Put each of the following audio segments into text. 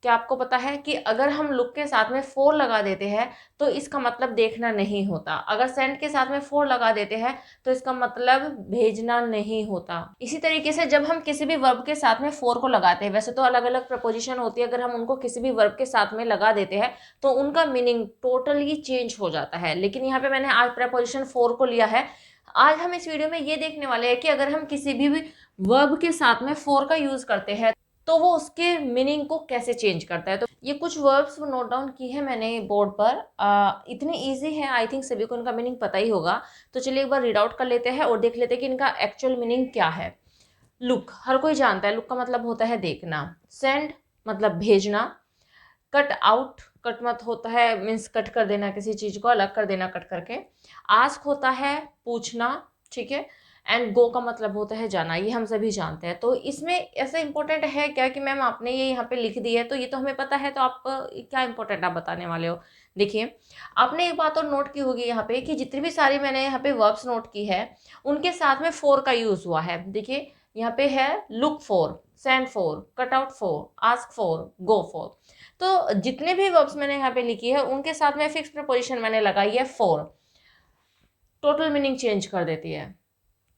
क्या आपको पता है कि अगर हम लुक के साथ में फोर लगा देते हैं तो इसका मतलब देखना नहीं होता। अगर सेंड के साथ में फोर लगा देते हैं तो इसका मतलब भेजना नहीं होता। इसी तरीके से जब हम किसी भी वर्ब के साथ में फोर को लगाते हैं, वैसे तो अलग अलग प्रपोजिशन होती है, अगर हम उनको किसी भी वर्ब के साथ में लगा देते हैं तो उनका मीनिंग टोटली चेंज हो जाता है। लेकिन यहाँ पे मैंने आज प्रपोजिशन फोर को लिया है। आज हम इस वीडियो में ये देखने वाले हैं कि अगर हम किसी भी वर्ब के साथ में फोर का यूज करते हैं तो वो उसके मीनिंग को कैसे चेंज करता है। तो ये कुछ वर्ब्स नोट डाउन की है मैंने बोर्ड पर। इतने इजी है, आई थिंक सभी को इनका मीनिंग पता ही होगा। तो चलिए एक बार रीड आउट कर लेते हैं और देख लेते हैं कि इनका एक्चुअल मीनिंग क्या है। लुक हर कोई जानता है, लुक का मतलब होता है देखना। सेंड मतलब भेजना। कट आउट, कट मत होता है मीन्स कट कर देना, किसी चीज को अलग कर देना कट करके। आस्क होता है पूछना, ठीक है। एंड गो का मतलब होता है जाना, ये हम सभी जानते हैं। तो इसमें ऐसा इंपॉर्टेंट है क्या कि मैम आपने ये यहाँ पे लिख दी है तो ये तो हमें पता है, तो आप क्या इंपॉर्टेंट आप बताने वाले हो। देखिए आपने एक बात और नोट की होगी यहाँ पे कि जितनी भी सारी मैंने यहाँ पे वर्ब्स नोट की है उनके साथ में फोर का यूज हुआ है। देखिए यहाँ पे है look for, send for, cut out for, ask for, go for. तो जितने भी वर्ब्स मैंने यहाँ पे लिखी है उनके साथ में फिक्स प्रपोजिशन मैंने लगाई है फॉर। टोटल मीनिंग चेंज कर देती है।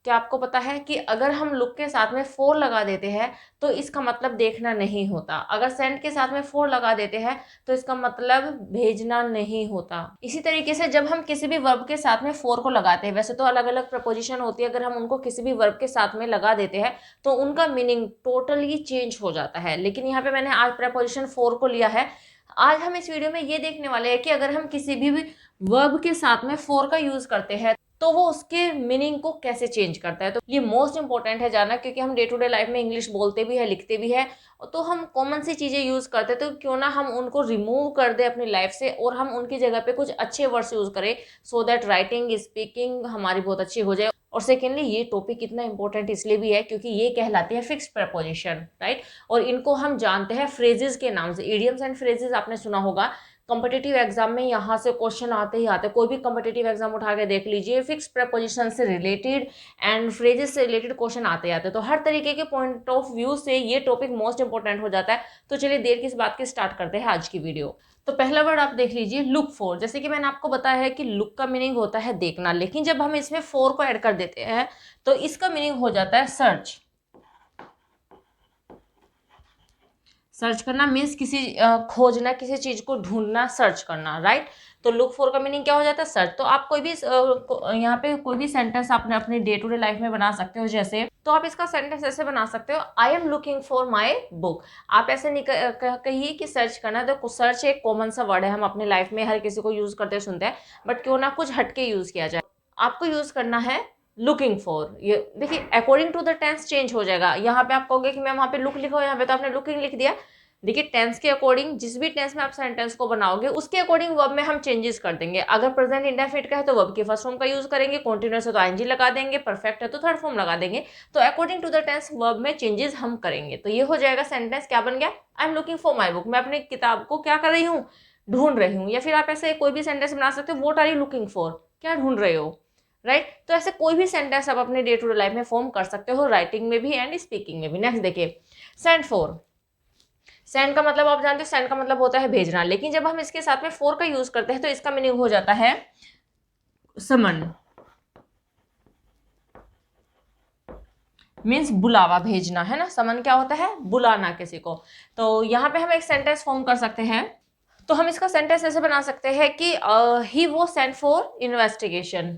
क्या आपको पता है कि अगर हम लुक के साथ में फोर लगा देते हैं तो इसका मतलब देखना नहीं होता। अगर सेंड के साथ में फोर लगा देते हैं तो इसका मतलब भेजना नहीं होता। इसी तरीके से जब हम किसी भी वर्ब के साथ में फोर को लगाते हैं, वैसे तो अलग अलग प्रपोजिशन होती है, अगर हम उनको किसी भी वर्ब के साथ में लगा देते हैं तो उनका मीनिंग टोटली चेंज हो जाता है। लेकिन यहाँ पे मैंने आज प्रपोजिशन फोर को लिया है। आज हम इस वीडियो में ये देखने वाले हैं कि अगर हम किसी भी वर्ब के साथ में फोर का यूज करते हैं तो वो उसके मीनिंग को कैसे चेंज करता है। तो ये मोस्ट इंपॉर्टेंट है जानना, क्योंकि हम डे टू डे लाइफ में इंग्लिश बोलते भी है लिखते भी है, तो हम कॉमन सी चीजें यूज करते हैं, तो क्यों ना हम उनको रिमूव कर दे अपनी लाइफ से और हम उनकी जगह पे कुछ अच्छे वर्ड्स यूज करें, सो दैट राइटिंग स्पीकिंग हमारी बहुत अच्छी हो जाए। और सेकेंडली ये टॉपिक इतना इंपॉर्टेंट इसलिए भी है क्योंकि ये कहलाती है फिक्स्ड प्रपोजिशन, राइट। और इनको हम जानते हैं फ्रेजेस के नाम से। इडियम्स एंड फ्रेजेस आपने सुना होगा, कॉम्पिटिटिव एग्जाम में यहाँ से क्वेश्चन आते ही आते। कोई भी कॉम्पिटिटिव एग्जाम उठा के देख लीजिए, फिक्स प्रपोजिशन से रिलेटेड एंड फ्रेजेस से रिलेटेड क्वेश्चन आते आते। तो हर तरीके के पॉइंट ऑफ व्यू से ये टॉपिक मोस्ट इंपॉर्टेंट हो जाता है। तो चलिए देर किस बात की, स्टार्ट करते हैं आज की वीडियो। तो पहला वर्ड आप देख लीजिए लुक फॉर। जैसे कि मैंने आपको बताया है कि लुक का मीनिंग होता है देखना, लेकिन जब हम इसमें फोर को ऐड कर देते हैं तो इसका मीनिंग हो जाता है सर्च। सर्च करना मीन्स किसी खोजना, किसी चीज को ढूंढना, सर्च करना, राइट। तो लुक फॉर का मीनिंग क्या हो जाता है सर्च। तो आप कोई भी यहाँ पे कोई भी सेंटेंस आपने अपनी डे टू डे लाइफ में बना सकते हो। जैसे तो आप इसका सेंटेंस ऐसे बना सकते हो, I am looking for my book. आप ऐसे नहीं कहिए कि सर्च करना। तो सर्च एक कॉमन सा वर्ड है, हम अपनी लाइफ में हर किसी को यूज करते सुनते हैं, बट क्यों ना कुछ हटके यूज किया जाए। आपको यूज करना है लुकिंग फॉर। ये देखिए according to the tense change हो जाएगा। यहाँ पे आप कहोगे कि मैम वहाँ पे लुक लिखा हो, यहाँ पे तो आपने लुकिंग लिख दिया। देखिए टेंस के अकॉर्डिंग, जिस भी टेंस में आप सेंटेंस को बनाओगे उसके अकॉर्डिंग वर्ब में हम चेंजेस कर देंगे। अगर प्रेजेंट इंडेफिनिट का है तो वर्ब के फर्स्ट फॉर्म का यूज करेंगे, कॉन्टिन्यूअस है तो आईएनजी लगा देंगे, परफेक्ट है तो थर्ड फॉर्म लगा देंगे। तो according to the tense verb में चेंजेस हम करेंगे। तो ये हो जाएगा सेंटेंस क्या बन गया, I am looking for my book. मैं अपनी किताब को क्या कर रही हूँ, ढूंढ रही हूँ। या फिर आप ऐसे कोई भी सेंटेंस बना सकते हो, what are you looking for, क्या ढूंढ रहे हो, राइट। तो ऐसे कोई भी सेंटेंस आप अपने डे टू डे लाइफ में फॉर्म कर सकते हो, राइटिंग में भी एंड स्पीकिंग में भी। नेक्स्ट देखिए सेंड फॉर। सेंड का मतलब आप जानते हो, सेंड का मतलब होता है भेजना, लेकिन जब हम इसके साथ में फोर का यूज करते हैं तो इसका मीनिंग हो जाता है समन। मीन्स बुलावा, भेजना, है ना। समन क्या होता है, बुलाना किसी को। तो यहाँ पे हम एक सेंटेंस फॉर्म कर सकते हैं। तो हम इसका सेंटेंस ऐसे बना सकते हैं कि ही वो सेंट फॉर इन्वेस्टिगेशन।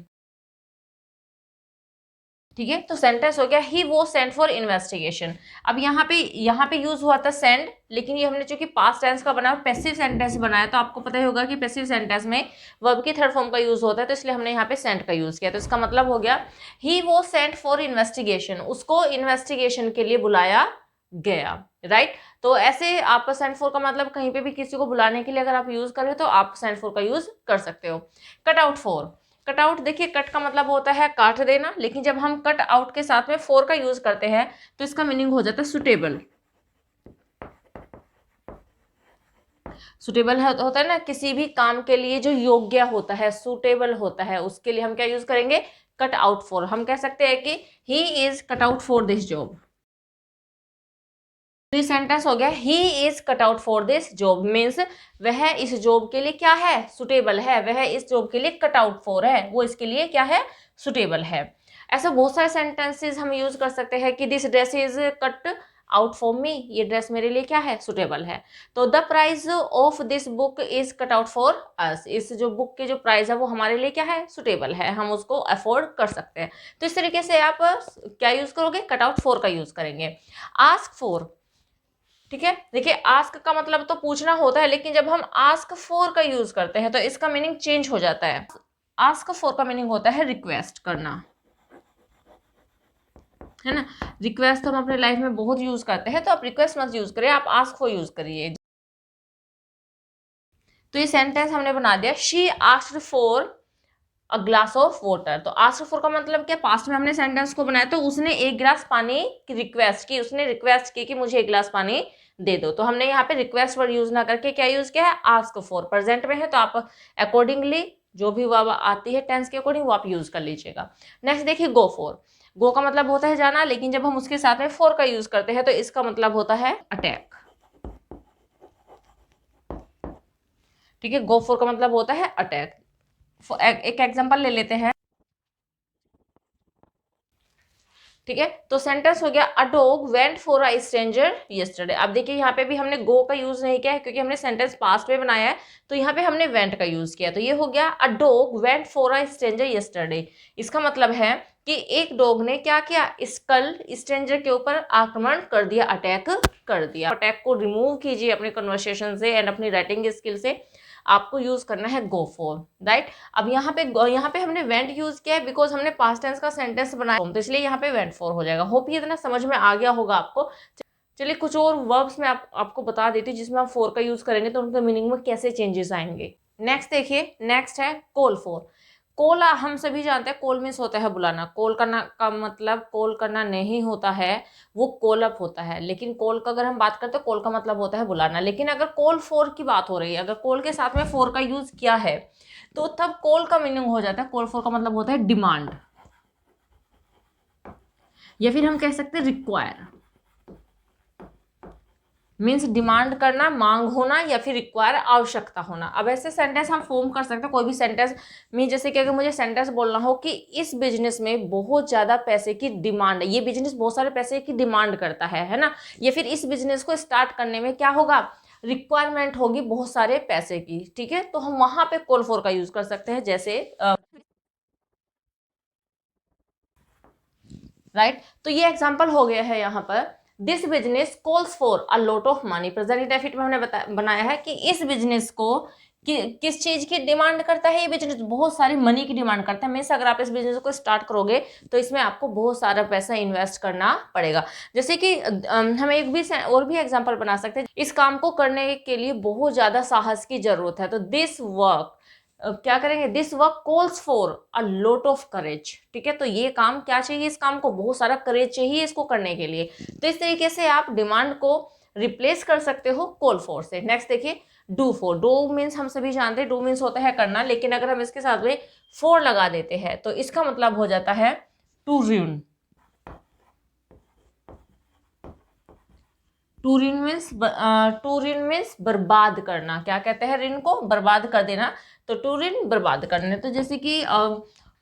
ठीक है, तो सेंटेंस हो गया ही वो सेंट फॉर इन्वेस्टिगेशन। अब यहाँ पे यूज हुआ था सेंड, लेकिन ये हमने चूंकि पास्ट टेंस का बनाया, पैसिव सेंटेंस बनाया, तो आपको पता ही होगा कि पैसिव सेंटेंस में वर्ब की थर्ड फॉर्म का यूज होता है, तो इसलिए हमने यहाँ पे सेंड का यूज किया। तो इसका मतलब हो गया ही वो सेंट फॉर इन्वेस्टिगेशन, उसको इन्वेस्टिगेशन के लिए बुलाया गया, राइट। तो ऐसे आप सेंट फॉर का मतलब कहीं पे भी किसी को बुलाने के लिए अगर आप यूज करें तो आप सेंट फॉर का यूज कर सकते हो। Cut out for. Cut out, देखिए कट का मतलब होता है काट देना, लेकिन जब हम कट आउट के साथ में फोर का यूज करते हैं तो इसका मीनिंग हो जाता है सुटेबल। सुटेबल होता है ना, किसी भी काम के लिए जो योग्य होता है, सुटेबल होता है, उसके लिए हम क्या यूज करेंगे, कट आउट फॉर। हम कह सकते हैं कि he is cut out for this job. तो ये सेंटेंस हो गया he is cut out for this job, means वह इस जॉब के लिए क्या है, सुटेबल है, वह इस जॉब के लिए कट आउट फॉर है, वो इसके लिए क्या है, सुटेबल है। ऐसे बहुत सारे सेंटेंसेस हम यूज कर सकते हैं कि this dress is cut out for me, ये ड्रेस मेरे लिए क्या है, सुटेबल है। तो the price of this book is cut out for us, इस जो बुक के जो प्राइस है वो हमारे लिए क्या है, सुटेबल है, हम उसको अफोर्ड कर सकते हैं। तो इस तरीके से आप क्या यूज करोगे, कट आउट फॉर का यूज करेंगे। आस्क फॉर, ठीक है, देखिए आस्क का मतलब तो पूछना होता है, लेकिन जब हम आस्क फॉर का यूज करते हैं तो इसका मीनिंग चेंज हो जाता है। आस्क फॉर का मीनिंग होता है रिक्वेस्ट करना, है ना। रिक्वेस्ट तो हम अपने लाइफ में बहुत यूज करते हैं, तो आप रिक्वेस्ट मत यूज करिए, आप आस्क फॉर यूज करिए। तो ये सेंटेंस हमने बना दिया, she asked for a glass of water. तो आस्क्ड फॉर का मतलब क्या, पास्ट में हमने सेंटेंस को बनाया तो उसने एक गिलास पानी की रिक्वेस्ट की, उसने रिक्वेस्ट की कि मुझे एक गिलास पानी दे दो। तो हमने यहाँ पे रिक्वेस्ट वर्ड यूज ना करके क्या यूज किया है, आस्क फॉर। प्रेजेंट में है तो आप अकॉर्डिंगली जो भी वर्ब आती है टेंस के अकॉर्डिंग वो आप यूज कर लीजिएगा। नेक्स्ट देखिए गो फॉर। गो का मतलब होता है जाना, लेकिन जब हम उसके साथ में फॉर का यूज करते हैं तो इसका मतलब होता है अटैक, ठीक है। गो फॉर का मतलब होता है अटैक। एक एग्जांपल ले लेते हैं, ठीक है। तो सेंटेंस हो गया a dog went for a stranger yesterday. अब देखिए यहाँ पे भी हमने गो का यूज नहीं किया है क्योंकि हमने सेंटेंस पास्ट में बनाया है, तो यहाँ पे हमने वेंट का यूज किया। तो ये हो गया a dog went for a stranger yesterday. इसका मतलब है कि एक डॉग ने क्या किया, इस कल स्ट्रेंजर के ऊपर आक्रमण कर दिया, अटैक कर दिया। अटैक को रिमूव कीजिए अपने कन्वर्सेशन से एंड अपनी राइटिंग स्किल से, आपको यूज करना है गो फॉर, राइट। अब यहाँ पे हमने वेंट यूज किया है बिकॉज हमने पास्ट टेंस का सेंटेंस बनाया, तो इसलिए यहाँ पे वेंट फॉर हो जाएगा। होप ये इतना समझ में आ गया होगा आपको। चलिए कुछ और वर्ब्स में आपको बता देती हूँ जिसमें आप फॉर का यूज करेंगे तो उनके मीनिंग में कैसे चेंजेस आएंगे। नेक्स्ट देखिए, नेक्स्ट है कॉल फॉर। कॉल हम सभी जानते हैं, कॉल मीन्स होता है बुलाना। कॉल करना का मतलब कॉल करना नहीं होता है, वो कॉल अप होता है। लेकिन कॉल का अगर हम बात करते हैं, कॉल का मतलब होता है बुलाना। लेकिन अगर कॉल फॉर की बात हो रही है, अगर कॉल के साथ में फॉर का यूज किया है तो तब कॉल का मीनिंग हो जाता है, कॉल फॉर का मतलब होता है डिमांड, या फिर हम कह सकते हैं रिक्वायर। मीन्स डिमांड करना, मांग होना, या फिर रिक्वायर आवश्यकता होना। अब ऐसे सेंटेंस हम फॉर्म कर सकते हैं, कोई भी सेंटेंस मीन जैसे कि अगर मुझे सेंटेंस बोलना हो कि इस बिजनेस में बहुत ज़्यादा पैसे की डिमांड है, ये बिजनेस बहुत सारे पैसे की डिमांड करता है ना। या फिर इस बिजनेस को स्टार्ट करने में क्या होगा, रिक्वायरमेंट होगी बहुत सारे पैसे की, ठीक है। तो हम वहां पे कॉल फॉर का यूज कर सकते हैं, जैसे राइट। तो ये एग्जाम्पल हो गया है यहाँ पर, this business calls for a lot of money. Present indefinite में हमने बनाया है कि इस बिजनेस को किस चीज की डिमांड करता है, ये बिजनेस बहुत सारी मनी की डिमांड करता है। मीन्स अगर आप इस बिजनेस को स्टार्ट करोगे तो इसमें आपको बहुत सारा पैसा इन्वेस्ट करना पड़ेगा। जैसे कि हम एक भी और भी एग्जांपल बना सकते हैं, इस काम को करने के लिए बहुत ज्यादा साहस की जरूरत है। तो दिस वर्क क्या करेंगे, this work calls for a lot of courage, ठीक है। तो ये काम क्या चाहिए, इस काम को बहुत सारा करेज चाहिए इसको करने के लिए। तो इस तरीके से आप डिमांड को रिप्लेस कर सकते हो कॉल फॉर से। नेक्स्ट देखिए डू फॉर। डू मीन्स हम सभी जानते हैं, डू मीन्स होता है करना, लेकिन अगर हम इसके साथ में फॉर लगा देते हैं तो इसका मतलब हो जाता है टू र्यून। टू ऋण मीन्स बर्बाद करना। क्या कहते हैं, ऋण को बर्बाद कर देना, तो टू ऋण बर्बाद करने। तो जैसे कि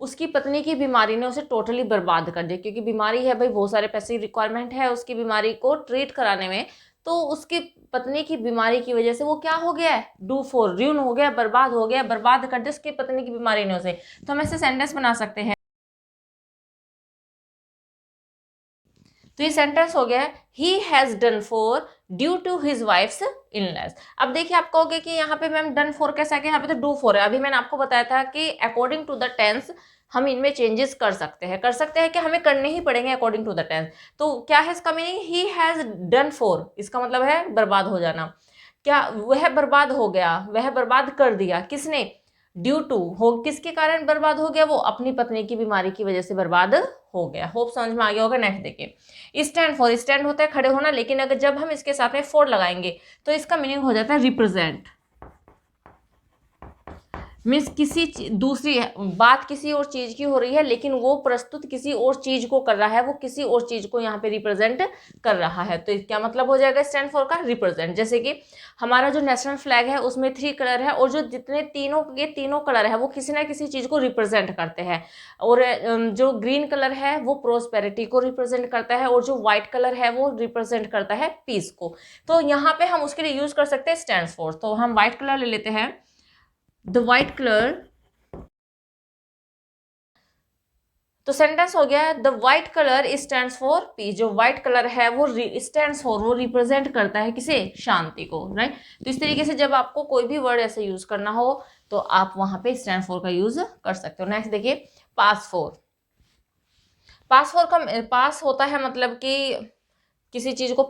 उसकी पत्नी की बीमारी ने उसे टोटली बर्बाद कर दिया, क्योंकि बीमारी है भाई, बहुत सारे पैसे की रिक्वायरमेंट है उसकी बीमारी को ट्रीट कराने में। तो उसकी पत्नी की बीमारी की वजह से वो क्या हो गया है, डू फॉर र्यून हो गया, बर्बाद हो गया, बर्बाद कर दिया उसकी पत्नी की बीमारी ने उसे। तो हम ऐसे सेंटेंस बना सकते हैं। तो ये सेंटेंस हो गया he has done for due to his wife's illness. अब देखिए आप कहोगे कि यहाँ पे मैम डन फॉर कैसा है, यहाँ पे तो डू फॉर है। अभी मैंने आपको बताया था कि अकॉर्डिंग टू द टेंस हम इनमें चेंजेस कर सकते हैं कि हमें करने ही पड़ेंगे अकॉर्डिंग टू द टेंस। तो क्या है इसका meaning, he has done for, इसका मतलब है बर्बाद हो जाना। क्या वह बर्बाद हो गया, वह बर्बाद कर दिया, किसने, ड्यू टू हो, किसके कारण बर्बाद हो गया, वो अपनी पत्नी की बीमारी की वजह से बर्बाद हो गया। होप समझ में आ गया होगा। नेक्स्ट देखिए स्टैंड फॉर। स्टैंड होता है खड़े होना, लेकिन अगर जब हम इसके साथ में फॉर लगाएंगे तो इसका मीनिंग हो जाता है रिप्रेजेंट। मीन्स दूसरी बात किसी और चीज की हो रही है, लेकिन वो प्रस्तुत किसी और चीज को कर रहा है, वो किसी और चीज को यहाँ पे रिप्रेजेंट कर रहा है। तो क्या मतलब हो जाएगा स्टैंड फॉर का? रिप्रेजेंट। जैसे कि हमारा जो नेशनल फ्लैग है उसमें 3 कलर है, और जो जितने तीनों कलर है वो किसी ना किसी चीज को रिप्रेजेंट करते हैं। और जो ग्रीन कलर है वो प्रोस्पेरिटी को रिप्रेजेंट करता है, और जो व्हाइट कलर है वो रिप्रेजेंट करता है पीस को। तो यहाँ पे हम उसके लिए यूज कर सकते हैं स्टैंड फॉर। तो हम व्हाइट कलर ले लेते हैं, द व्हाइट कलर। तो सेंटेंस हो गया the white colour stands for piece. जो व्हाइट कलर है वो स्टैंड्स फॉर, वो रिप्रेजेंट करता है किसे? शांति को, राइट। तो इस तरीके से जब आपको कोई भी वर्ड ऐसे यूज करना हो तो आप वहां पे स्टैंड फॉर का यूज कर सकते हो। नेक्स्ट देखिए, पास फॉर। पास फॉर का पास होता है मतलब कि किसी चीज को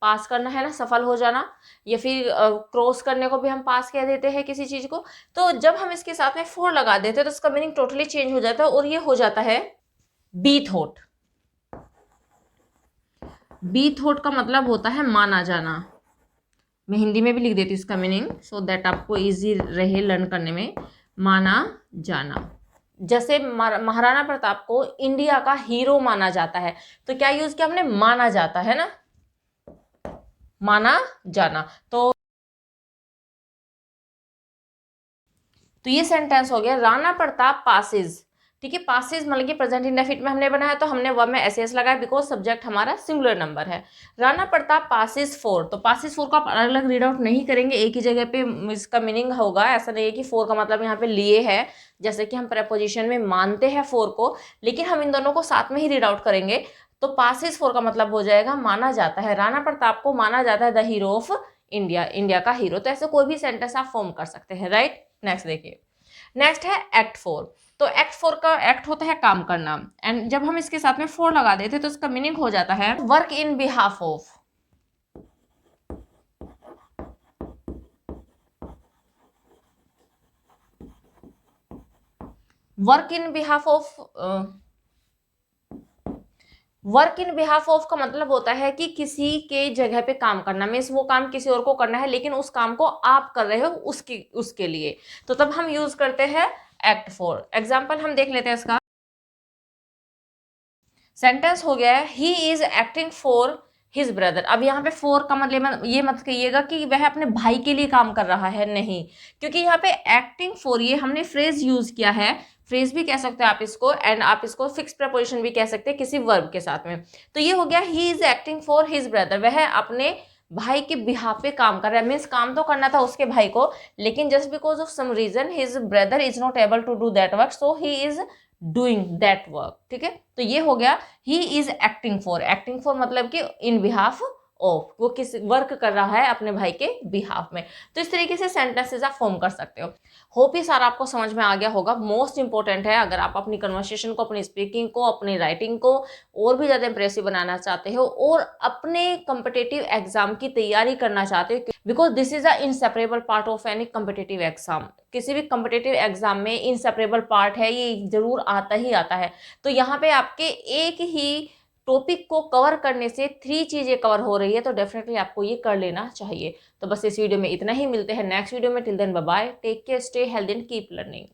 पास करना है ना, सफल हो जाना, या फिर क्रॉस करने को भी हम पास कह देते हैं किसी चीज को। तो जब हम इसके साथ में फॉर लगा देते हैं तो इसका मीनिंग टोटली चेंज हो जाता है, और ये हो जाता है बी थॉट। बी थॉट का मतलब होता है माना जाना। मैं हिंदी में भी लिख देती हूँ इसका मीनिंग, सो दैट आपको इजी रहे लर्न करने में। माना जाना। जैसे महाराणा प्रताप को इंडिया का हीरो माना जाता है, तो क्या यूज किया हमने? माना जाता है ना, माना जाना। तो ये सेंटेंस हो गया राणा प्रताप पासिस। ठीक है, पासिस मतलब कि प्रेजेंट इंडेफिनिट में हमने बनाया, तो हमने वर्ब में एस लगाया बिकॉज सब्जेक्ट हमारा सिंगुलर नंबर है। Rana Pratap passes four. तो पासिस फोर को आप अलग अलग रीड आउट नहीं करेंगे, एक ही जगह पे इसका मीनिंग होगा। ऐसा नहीं है कि फोर का मतलब यहाँ पे लिए है, जैसे कि हम प्रेपोजिशन में मानते हैं फोर को, लेकिन हम इन दोनों को साथ में ही रीड आउट करेंगे। तो पासिस फोर का मतलब हो जाएगा माना जाता है, राणा प्रताप को माना जाता है the hero of India, India का हीरो। तो ऐसे कोई भी सेंटेंस आप फॉर्म कर सकते हैं, राइट। नेक्स्ट देखिए, नेक्स्ट है एक्ट फोर। तो एक्ट फोर का एक्ट होता है काम करना, एंड जब हम इसके साथ में फोर लगा देते हैं तो इसका मीनिंग हो जाता है work in behalf of. Work in behalf of, work in behalf of का मतलब होता है कि किसी के जगह पे काम करना, मीन्स वो काम किसी और को करना है, लेकिन उस काम को आप कर रहे हो उसके लिए। तो तब हम यूज करते हैं एक्ट फोर। एग्जाम्पल हम देख लेते हैं इसका। सेंटेंस हो गया है ही is acting for his brother. अब यहाँ पे फोर का मतलब ये मत कहिएगा कि वह अपने भाई के लिए काम कर रहा है, नहीं, क्योंकि यहाँ पे एक्टिंग फॉर ये हमने फ्रेज यूज किया है। फ्रेज भी कह सकते हैं आप इसको, एंड आप इसको फिक्स प्रपोजिशन भी कह सकते हैं किसी वर्ब के साथ में। तो ये हो गया he is acting for his brother, वह अपने भाई के बिहाफ पे काम कर रहा है। मीन्स काम तो करना था उसके भाई को, लेकिन just because of some reason his brother is not able to do that work, so he is doing that work. ठीक है, तो ये हो गया he is acting for. Acting for मतलब कि इन बिहाफ ऑफ, वो किस वर्क कर रहा है अपने भाई के बिहाफ में। तो इस तरीके से सेंटेंसेस आप फॉर्म कर सकते हो। होप ये सारा आपको समझ में आ गया होगा। मोस्ट इंपॉर्टेंट है, अगर आप अपनी कन्वर्सेशन को, अपनी स्पीकिंग को, अपनी राइटिंग को और भी ज़्यादा इंप्रेसिव बनाना चाहते हो, और अपने कम्पिटिटिव एग्जाम की तैयारी करना चाहते हो, because this is a inseparable part of any competitive exam. किसी भी कम्पिटिटिव एग्जाम में इनसेपरेबल पार्ट है, ये जरूर आता ही आता है। तो यहाँ पे आपके एक ही टॉपिक को कवर करने से 3 चीजें कवर हो रही है, तो डेफिनेटली आपको ये कर लेना चाहिए। तो बस इस वीडियो में इतना ही, मिलते हैं नेक्स्ट वीडियो में। Till then bye bye, take care, stay healthy and keep learning.